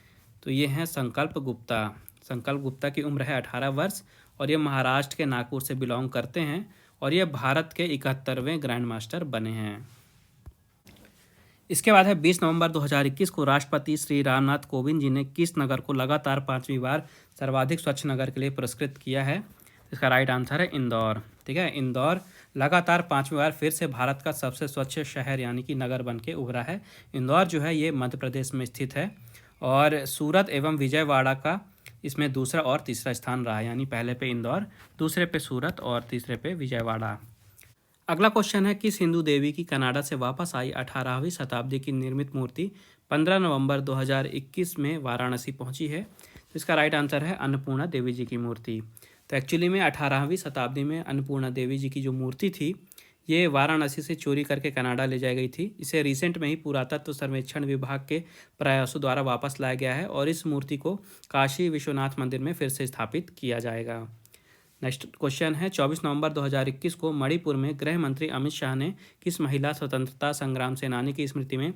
A: तो ये हैं संकल्प गुप्ता। संकल्प गुप्ता की उम्र है 18 वर्ष और ये महाराष्ट्र के नागपुर से बिलोंग करते हैं और ये भारत के 71वें ग्रैंड मास्टर बने हैं। इसके बाद है 20 नवंबर 2021 को राष्ट्रपति श्री रामनाथ कोविंद जी ने किस नगर को लगातार 5वीं बार सर्वाधिक स्वच्छ नगर के लिए पुरस्कृत किया है? इसका राइट आंसर है इंदौर। ठीक है, इंदौर लगातार 5वीं बार फिर से भारत का सबसे स्वच्छ शहर यानी कि नगर बन के उभरा है। इंदौर जो है ये मध्य प्रदेश में स्थित है और सूरत एवं विजयवाड़ा का इसमें दूसरा और तीसरा स्थान रहा है, यानी पहले पे इंदौर, दूसरे पे सूरत और तीसरे पे विजयवाड़ा। अगला क्वेश्चन है, किस हिंदू देवी की कनाडा से वापस आई 18वीं शताब्दी की निर्मित मूर्ति 15 नवंबर 2021 में वाराणसी पहुंची है? तो इसका राइट आंसर है अन्नपूर्णा देवी जी की मूर्ति। तो एक्चुअली में 18वीं शताब्दी में अन्नपूर्णा देवी जी की जो मूर्ति थी ये वाराणसी से चोरी करके कनाडा ले जाई गई थी। इसे रिसेंट में ही पुरातत्व सर्वेक्षण विभाग के प्रयासों द्वारा वापस लाया गया है और इस मूर्ति को काशी विश्वनाथ मंदिर में फिर से स्थापित किया जाएगा। नेक्स्ट क्वेश्चन है, 24 नवंबर 2021 को मणिपुर में गृह मंत्री अमित शाह ने किस महिला स्वतंत्रता संग्राम सेनानी की स्मृति में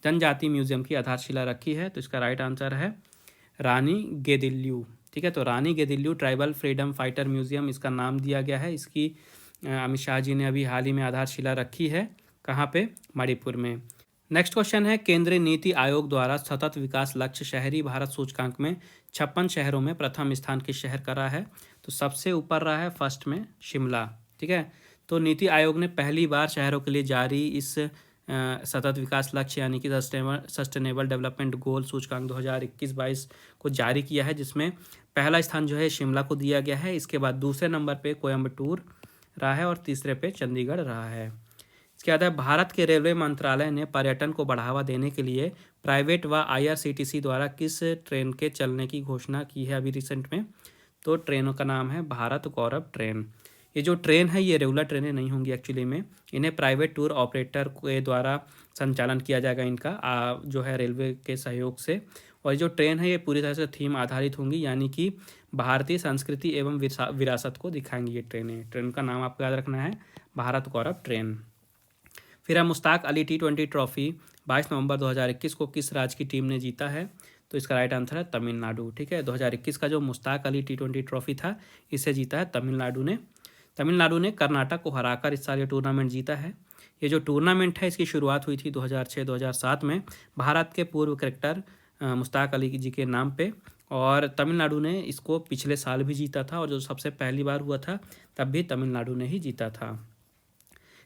A: जनजाति म्यूजियम की आधारशिला रखी है? तो इसका राइट आंसर है रानी गेदिल्यू। ठीक है, तो रानी गेदिल्यू ट्राइबल फ्रीडम फाइटर म्यूजियम इसका नाम दिया गया है। इसकी अमित शाह जी ने अभी हाल ही में आधारशिला रखी है। कहाँ पे? मणिपुर में। नेक्स्ट क्वेश्चन है, केंद्रीय नीति आयोग द्वारा सतत विकास लक्ष्य शहरी भारत सूचकांक में 56 शहरों में प्रथम स्थान किस शहर का रहा है? तो सबसे ऊपर रहा है फर्स्ट में शिमला। ठीक है, तो नीति आयोग ने पहली बार शहरों के लिए जारी इस सतत विकास लक्ष्य यानी कि सस्टेनेबल डेवलपमेंट गोल सूचकांक 2021-22 को जारी किया है, जिसमें पहला स्थान जो है शिमला को दिया गया है। इसके बाद दूसरे नंबर पे कोयम्बटूर रहा है और तीसरे पे चंडीगढ़ रहा है। इसके बाद भारत के रेलवे मंत्रालय ने पर्यटन को बढ़ावा देने के लिए प्राइवेट व IRCTC द्वारा किस ट्रेन के चलने की घोषणा की है अभी रिसेंट में? तो ट्रेनों का नाम है भारत गौरव ट्रेन। ये जो ट्रेन है ये रेगुलर ट्रेनें नहीं होंगी एक्चुअली में, इन्हें प्राइवेट टूर ऑपरेटर के द्वारा संचालन किया जाएगा इनका जो है रेलवे के सहयोग से। और जो ट्रेन है ये पूरी तरह से थीम आधारित होंगी, यानी कि भारतीय संस्कृति एवं विरासत को दिखाएंगी ये ट्रेनें। ट्रेन का नाम आपको याद रखना है भारत गौरव ट्रेन। फिर है, मुश्ताक अली T20 ट्रॉफी 22 नवंबर 2021 को किस राज्य की टीम ने जीता है? तो इसका राइट आंसर है तमिलनाडु। ठीक है, 2021 का जो मुश्ताक अली T20 ट्रॉफी था इसे जीता है तमिलनाडु ने। तमिलनाडु ने कर्नाटक को हराकर इस साल ये टूर्नामेंट जीता है। ये जो टूर्नामेंट है इसकी शुरुआत हुई थी 2006-2007 में भारत के पूर्व क्रिकेटर मुश्ताक अली जी के नाम पे, और तमिलनाडु ने इसको पिछले साल भी जीता था और जो सबसे पहली बार हुआ था तब भी तमिलनाडु ने ही जीता था।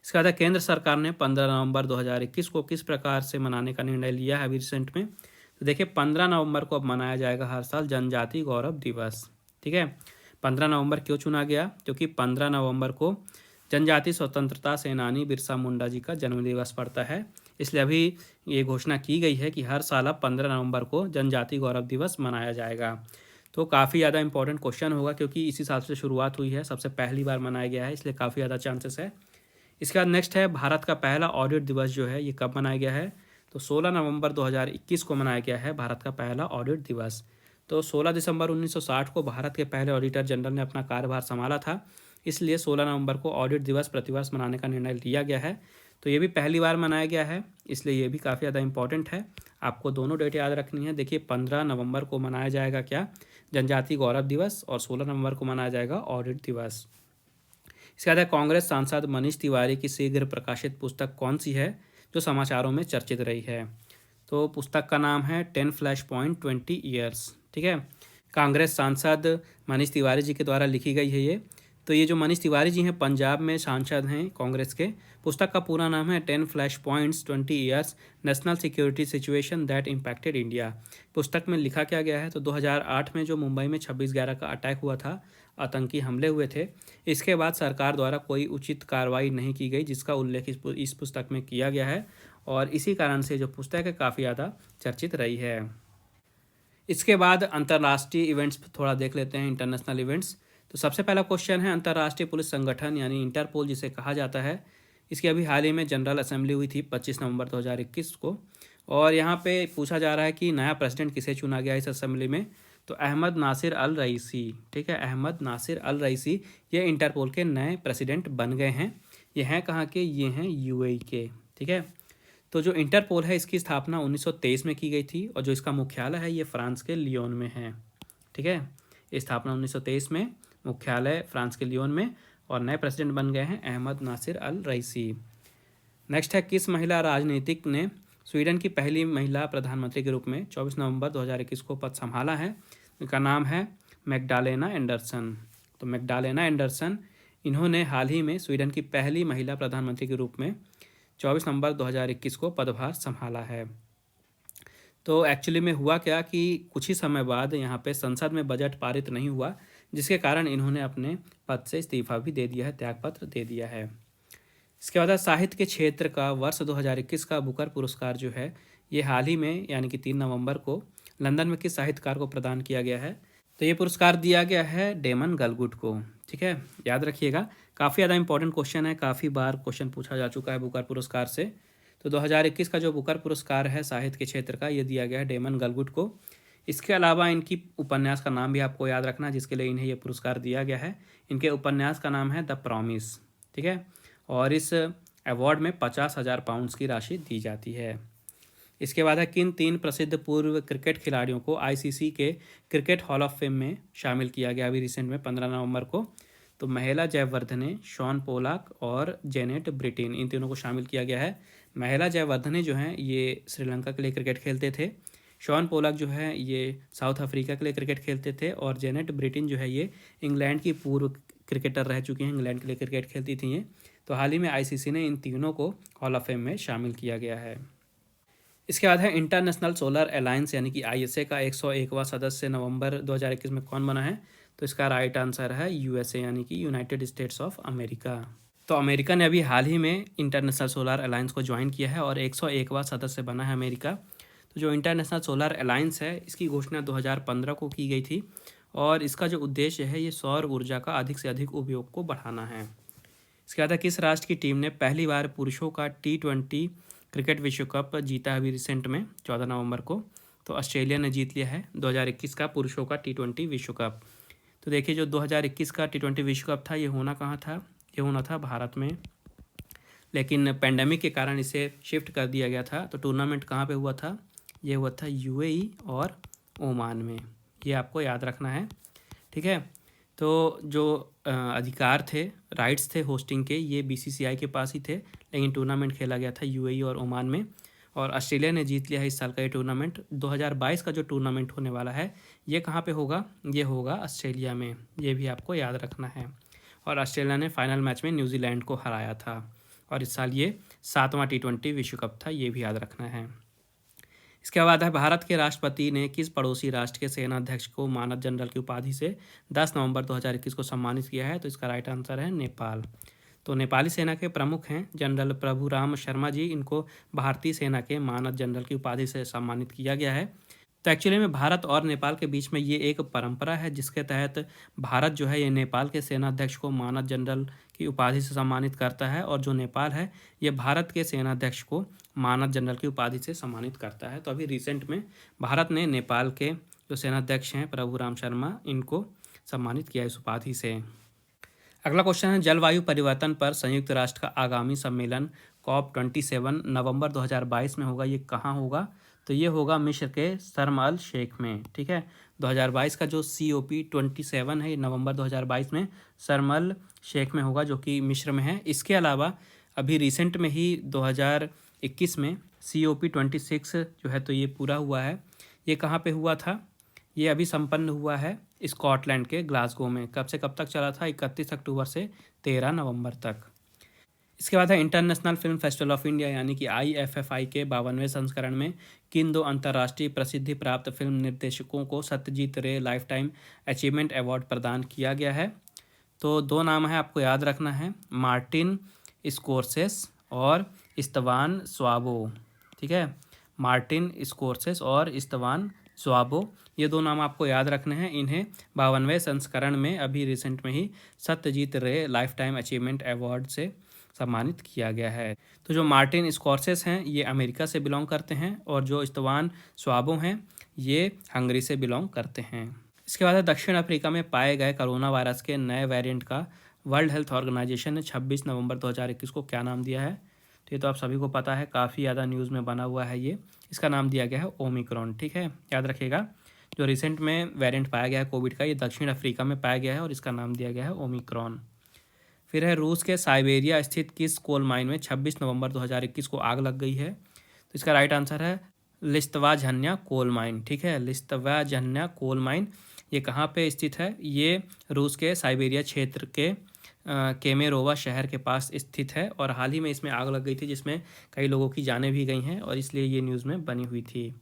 A: इसके बाद केंद्र सरकार ने 15 नवंबर 2021 को किस प्रकार से मनाने का निर्णय लिया है अभी रिसेंट में? तो देखिए 15 नवंबर को अब मनाया जाएगा हर साल जनजाति गौरव दिवस। ठीक है, 15 नवंबर क्यों चुना गया? क्योंकि 15 नवंबर को जनजाति स्वतंत्रता सेनानी बिरसा मुंडा जी का जन्म दिवस पड़ता है, इसलिए अभी ये घोषणा की गई है कि हर साल अब 15 नवंबर को जनजाति गौरव दिवस मनाया जाएगा। तो काफ़ी ज़्यादा इंपॉर्टेंट क्वेश्चन होगा क्योंकि इसी साल से शुरुआत हुई है, सबसे पहली बार मनाया गया है, इसलिए काफ़ी ज़्यादा चांसेस है। इसके बाद नेक्स्ट है, भारत का पहला ऑडिट दिवस जो है ये कब मनाया गया है? तो 16 नवंबर 2021 को मनाया गया है भारत का पहला ऑडिट दिवस। तो 16 दिसंबर 1960 को भारत के पहले ऑडिटर जनरल ने अपना कार्यभार संभाला था, इसलिए 16 नवंबर को ऑडिट दिवस प्रतिवर्ष मनाने का निर्णय लिया गया है। तो ये भी पहली बार मनाया गया है, इसलिए ये भी काफ़ी ज़्यादा इंपॉर्टेंट है। आपको दोनों डेट याद रखनी है। देखिए 15 नवंबर को मनाया जाएगा क्या? जनजाति गौरव दिवस, और 16 नवंबर को मनाया जाएगा ऑडिट दिवस। इसके बाद कांग्रेस सांसद मनीष तिवारी की शीघ्र प्रकाशित पुस्तक कौन सी है जो समाचारों में चर्चित रही है? तो पुस्तक का नाम है 10 फ्लैश पॉइंट 20 ईयर्स। ठीक है, कांग्रेस सांसद मनीष तिवारी जी के द्वारा लिखी गई है ये। तो ये जो मनीष तिवारी जी हैं पंजाब में सांसद हैं कांग्रेस के। पुस्तक का पूरा नाम है 10 flash points 20 years national security situation that impacted India. पुस्तक में लिखा क्या गया है? तो 2008 में जो मुंबई में 26/11 का अटैक हुआ था, आतंकी हमले हुए थे, इसके बाद सरकार द्वारा कोई उचित कार्रवाई नहीं की गई, जिसका उल्लेख इस पुस्तक में किया गया है, और इसी कारण से जो पुस्तक है काफ़ी ज़्यादा चर्चित रही है। इसके बाद अंतर्राष्ट्रीय इवेंट्स थोड़ा देख लेते हैं, इंटरनेशनल इवेंट्स। तो सबसे पहला क्वेश्चन है, अंतर्राष्ट्रीय पुलिस संगठन यानी इंटरपोल जिसे कहा जाता है, इसकी अभी हाल ही में जनरल असेंबली हुई थी 25 नवंबर 2021 को, और यहाँ पे पूछा जा रहा है कि नया प्रेसिडेंट किसे चुना गया इस असेंबली में? तो अहमद नासिर अल रईसी। ठीक है, अहमद नासिर अल रईसी ये इंटरपोल के नए प्रेसिडेंट बन गए हैं। ये हैं कहाँ के? ये हैं UAE के। ठीक है, तो जो इंटरपोल है इसकी स्थापना 1923 में की गई थी, और जो इसका मुख्यालय है ये फ्रांस के लियोन में है। ठीक है, स्थापना 1923 में, मुख्यालय फ्रांस के लियोन में, और नए प्रेसिडेंट बन गए हैं अहमद नासिर अल रईसी। नेक्स्ट है, किस महिला राजनीतिक ने स्वीडन की पहली महिला प्रधानमंत्री के रूप में 24 नवंबर 2021 को पद संभाला है? इनका नाम है मैग्डालेना एंडरसन। तो मैग्डालेना एंडरसन, इन्होंने हाल ही में स्वीडन की पहली महिला प्रधानमंत्री के रूप में 24 नवंबर 2021 को पदभार संभाला है। तो एक्चुअली में हुआ क्या कि कुछ ही समय बाद यहाँ पे संसद में बजट पारित नहीं हुआ, जिसके कारण इन्होंने अपने पद से इस्तीफा भी दे दिया है, त्यागपत्र दे दिया है। इसके बाद साहित्य के क्षेत्र का वर्ष 2021 का बुकर पुरस्कार जो है, ये हाल ही में यानी कि 3 नवंबर को लंदन में किस साहित्यकार को प्रदान किया गया है? तो ये पुरस्कार दिया गया है डेमन गलगुड को। ठीक है, याद रखिएगा, काफ़ी ज़्यादा इंपॉर्टेंट क्वेश्चन है, काफ़ी बार क्वेश्चन पूछा जा चुका है बुकर पुरस्कार से। तो 2021 का जो बुकर पुरस्कार है साहित्य के क्षेत्र का, ये दिया गया है डेमन गलगुड को। इसके अलावा इनकी उपन्यास का नाम भी आपको याद रखना, जिसके लिए इन्हें ये पुरस्कार दिया गया है। इनके उपन्यास का नाम है द प्रॉमिस। ठीक है, और इस अवार्ड में 50,000 पाउंड्स की राशि दी जाती है। इसके बाद है, किन 3 प्रसिद्ध पूर्व क्रिकेट खिलाड़ियों को आईसीसी के क्रिकेट हॉल ऑफ फेम में शामिल किया गया अभी रिसेंट में 15 नवंबर को? तो महिला जयवर्धने, शॉन पोलाक और जेनेट ब्रिटेन, इन तीनों को शामिल किया गया है। महिला जयवर्धने जो हैं ये श्रीलंका के लिए क्रिकेट खेलते थे, शॉन पोलाक जो है ये साउथ अफ्रीका के लिए क्रिकेट खेलते थे, और जेनेट ब्रिटेन जो है ये इंग्लैंड की पूर्व क्रिकेटर रह चुकी हैं, इंग्लैंड के लिए क्रिकेट खेलती थी ये। तो हाल ही में आईसीसी ने इन तीनों को हॉल ऑफ फेम में शामिल किया गया है। इसके बाद है, इंटरनेशनल सोलर अलायंस यानी कि आईएसए का 101वां सदस्य नवंबर 2021 में कौन बना है? तो इसका राइट आंसर है यूएसए यानी कि यूनाइटेड स्टेट्स ऑफ अमेरिका। तो अमेरिका ने अभी हाल ही में इंटरनेशनल सोलर अलायंस को ज्वाइन किया है और 101वां सदस्य बना है अमेरिका। तो जो इंटरनेशनल सोलर अलायंस है, इसकी घोषणा 2015 को की गई थी और इसका जो उद्देश्य है ये सौर ऊर्जा का अधिक से अधिक उपयोग को बढ़ाना है। इसके बाद किस राष्ट्र की टीम ने पहली बार पुरुषों का T20 क्रिकेट विश्व कप जीता अभी रिसेंट में 14 नवंबर को? तो ऑस्ट्रेलिया ने जीत लिया है 2021 का पुरुषों का T20 विश्व कप। तो देखिए, जो 2021 का T20 विश्व कप था ये होना कहाँ था? ये होना था भारत में, लेकिन पेंडेमिक के कारण इसे शिफ्ट कर दिया गया था। तो टूर्नामेंट कहाँ पे हुआ था? ये हुआ था यूएई और ओमान में, ये आपको याद रखना है। ठीक है, तो जो अधिकार थे, राइट्स थे होस्टिंग के, ये बीसीसीआई के पास ही थे, लेकिन टूर्नामेंट खेला गया था यूएई और ओमान में, और ऑस्ट्रेलिया ने जीत लिया है इस साल का ये टूर्नामेंट। 2022 का जो टूर्नामेंट होने वाला है ये कहाँ पे होगा? ये होगा ऑस्ट्रेलिया में, ये भी आपको याद रखना है। और ऑस्ट्रेलिया ने फाइनल मैच में न्यूजीलैंड को हराया था, और इस साल ये 7वां T20 विश्व कप था, ये भी याद रखना है। इसके बाद है, भारत के राष्ट्रपति ने किस पड़ोसी राष्ट्र के सेनाध्यक्ष को मानद जनरल की उपाधि से 10 नवंबर 2021 को सम्मानित किया है? तो इसका राइट आंसर है नेपाल। तो नेपाली सेना के प्रमुख हैं जनरल प्रभुराम शर्मा जी, इनको भारतीय सेना के मानद जनरल की उपाधि से सम्मानित किया गया है। तो एक्चुअली में भारत और नेपाल के बीच में ये एक परंपरा है जिसके तहत भारत जो है ये नेपाल के सेनाध्यक्ष को मानद जनरल की उपाधि से सम्मानित करता है, और जो नेपाल है ये भारत के सेनाध्यक्ष को मानद जनरल की उपाधि से सम्मानित करता है। तो अभी रिसेंट में भारत ने नेपाल के जो सेनाध्यक्ष हैं प्रभुराम शर्मा, इनको सम्मानित किया इस उपाधि से। अगला क्वेश्चन है, जलवायु परिवर्तन पर संयुक्त राष्ट्र का आगामी सम्मेलन COP27 नवंबर 2022 में होगा, ये कहाँ होगा? तो ये होगा मिस्र के शर्म अल शेख में। ठीक है, 2022 का जो COP27 है ये नवंबर 2022 में शर्म अल शेख में होगा, जो कि मिस्र में है। इसके अलावा अभी रिसेंट में ही 2021 में COP26 जो है तो ये पूरा हुआ है। ये कहाँ पे हुआ था? ये अभी संपन्न हुआ है स्कॉटलैंड के ग्लासगो में। कब से कब तक चला था? 31 अक्टूबर से 13 नवंबर तक। इसके बाद है, international film festival of India यानी कि IFFI के 52वें संस्करण में किन 2 अंतर्राष्ट्रीय प्रसिद्धि प्राप्त फिल्म निर्देशकों को सत्यजीत रे लाइफ टाइम अचीवमेंट अवार्ड प्रदान किया गया है? तो 2 नाम है, आपको याद रखना है, मार्टिन स्कोर्सेस और इस्तवान स्वाबो। ठीक है, मार्टिन स्कोर्सेस और इस्तवान स्वाबो, ये 2 नाम आपको याद रखने हैं। इन्हें 52वें संस्करण में अभी रिसेंट में ही सत्यजीत रे लाइफ टाइम अचीवमेंट अवार्ड से सम्मानित किया गया है। तो जो मार्टिन स्कॉर्सेस हैं ये अमेरिका से बिलोंग करते हैं, और जो इस्तवान स्वाबो हैं ये हंगरी से बिलोंग करते हैं। इसके बाद दक्षिण अफ्रीका में पाए गए कोरोना वायरस के नए वेरिएंट का वर्ल्ड हेल्थ ऑर्गेनाइजेशन ने 26 नवंबर 2021 को क्या नाम दिया है? तो ये तो आप सभी को पता है, काफ़ी ज़्यादा न्यूज़ में बना हुआ है ये। इसका नाम दिया गया है ओमिक्रॉन। ठीक है, याद रखिएगा, जो रिसेंट में वेरिएंट पाया गया है कोविड का, ये दक्षिण अफ्रीका में पाया गया है और इसका नाम दिया गया है ओमिक्रॉन। फिर है रूस के साइबेरिया स्थित किस कोल माइन में 26 नवंबर 2021 को आग लग गई है? तो इसका राइट आंसर है लिस्तवाझन्या कोल माइन। ठीक है, लिस्तवाझन्या कोल माइन ये कहाँ पे स्थित है? ये रूस के साइबेरिया क्षेत्र के केमेरोवा शहर के पास स्थित है और हाल ही में इसमें आग लग गई थी, जिसमें कई लोगों की जानें भी गई हैं और इसलिए ये न्यूज़ में बनी हुई थी।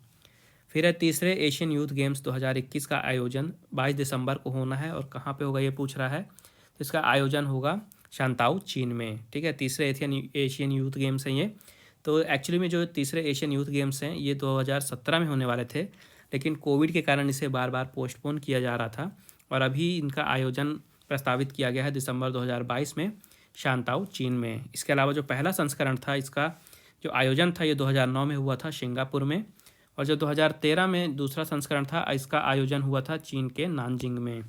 A: फिर है तीसरे एशियन यूथ गेम्स 2021 का आयोजन 22 दिसंबर को होना है और कहाँ पे होगा ये पूछ रहा है। तो इसका आयोजन होगा शांताऊ, चीन में। ठीक है, तीसरे एशियन यूथ गेम्स हैं ये। तो एक्चुअली में जो तीसरे एशियन यूथ गेम्स हैं ये 2017 में होने वाले थे, लेकिन कोविड के कारण इसे बार बार पोस्टपोन किया जा रहा था और अभी इनका आयोजन प्रस्तावित किया गया है दिसंबर 2022 में शांताऊ, चीन में। इसके अलावा जो पहला संस्करण था इसका जो आयोजन था ये 2009 में हुआ था सिंगापुर में, और जो 2013 में दूसरा संस्करण था इसका आयोजन हुआ था चीन के नानजिंग में।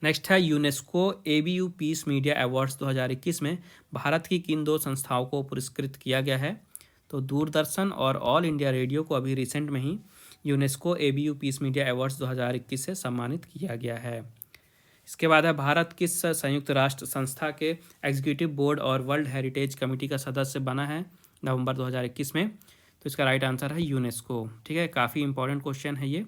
A: नेक्स्ट है UNESCO ABU peace media awards 2021 में भारत की किन 2 संस्थाओं को पुरस्कृत किया गया है? तो दूरदर्शन और ऑल इंडिया रेडियो को अभी रिसेंट में ही UNESCO ABU peace media awards 2021 से सम्मानित किया गया है। इसके बाद है भारत किस संयुक्त राष्ट्र संस्था के एग्जीक्यूटिव बोर्ड और वर्ल्ड हेरिटेज कमेटी का सदस्य बना है नवंबर 2021 में? तो इसका राइट आंसर है यूनेस्को। ठीक है, काफ़ी इंपॉर्टेंट क्वेश्चन है ये।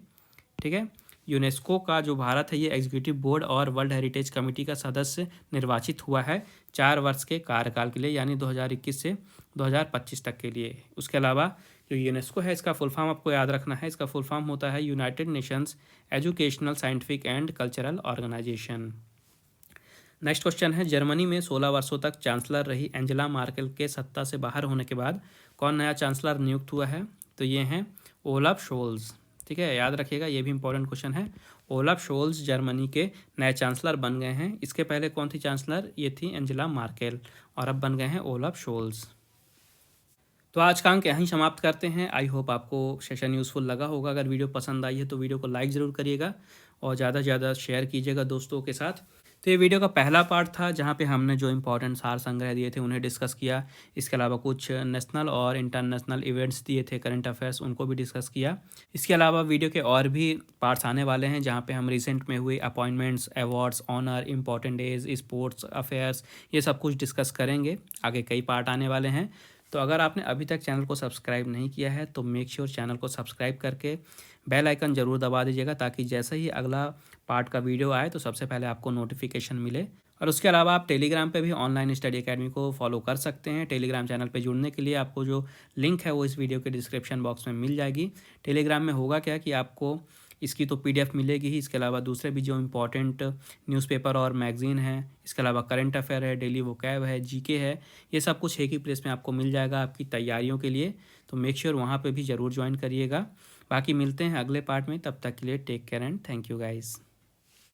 A: ठीक है, यूनेस्को का जो भारत है ये एग्जीक्यूटिव बोर्ड और वर्ल्ड हेरिटेज कमेटी का सदस्य निर्वाचित हुआ है 4 वर्ष के कार्यकाल के लिए, यानी 2021 से 2025 तक के लिए। उसके अलावा जो यूनेस्को है इसका फुल फॉर्म आपको याद रखना है। इसका फुल फॉर्म होता है United Nations Educational, Scientific and Cultural Organisation. Next question है जर्मनी में 16 वर्षों तक चांसलर रही एंजेला मार्केल के सत्ता से बाहर होने के बाद कौन नया चांसलर नियुक्त हुआ है? तो ये हैं ओलाफ शोल्ज। ठीक है, याद रखिएगा, ये भी इंपॉर्टेंट क्वेश्चन है। ओलाफ शोल्ज जर्मनी के नए चांसलर बन गए हैं। इसके पहले कौन थी चांसलर? ये थी एंजेला मार्केल और अब बन गए हैं ओलाफ शोल्ज। तो आज का अंक यहीं समाप्त करते हैं। आई होप आपको सेशन यूज़फुल लगा होगा। अगर वीडियो पसंद आई है तो वीडियो को लाइक ज़रूर करिएगा और ज़्यादा से ज़्यादा शेयर कीजिएगा दोस्तों के साथ। तो ये वीडियो का पहला पार्ट था जहाँ पे हमने जो इंपॉर्टेंट सार संग्रह दिए थे उन्हें डिस्कस किया। इसके अलावा कुछ नेशनल और इंटरनेशनल इवेंट्स दिए थे, करंट अफेयर्स, उनको भी डिस्कस किया। इसके अलावा वीडियो के और भी पार्ट्स आने वाले हैं जहाँ पे हम रिसेंट में हुए appointments, awards, honour, important days, sports affairs, ये सब कुछ डिस्कस करेंगे। आगे कई पार्ट आने वाले हैं। तो अगर आपने अभी तक चैनल को सब्सक्राइब नहीं किया है तो मेक श्योर चैनल को सब्सक्राइब करके बेल आइकन ज़रूर दबा दीजिएगा, ताकि जैसे ही अगला पार्ट का वीडियो आए तो सबसे पहले आपको नोटिफिकेशन मिले। और उसके अलावा आप टेलीग्राम पे भी ऑनलाइन स्टडी एकेडमी को फॉलो कर सकते हैं। टेलीग्राम चैनल पे जुड़ने के लिए आपको जो लिंक है वो इस वीडियो के डिस्क्रिप्शन बॉक्स में मिल जाएगी। टेलीग्राम में होगा क्या कि आपको इसकी तो PDF मिलेगी ही, इसके अलावा दूसरे भी जो इम्पोर्टेंट न्यूज़पेपर और मैगज़ीन हैं, इसके अलावा करंट अफेयर है, डेली वोकैब है, GK है, ये सब कुछ एक ही प्लेस में आपको मिल जाएगा आपकी तैयारियों के लिए। तो मेक श्योर वहाँ पे भी ज़रूर ज्वाइन करिएगा। बाकी मिलते हैं अगले पार्ट में, तब तक के लिए take care and thank you guys.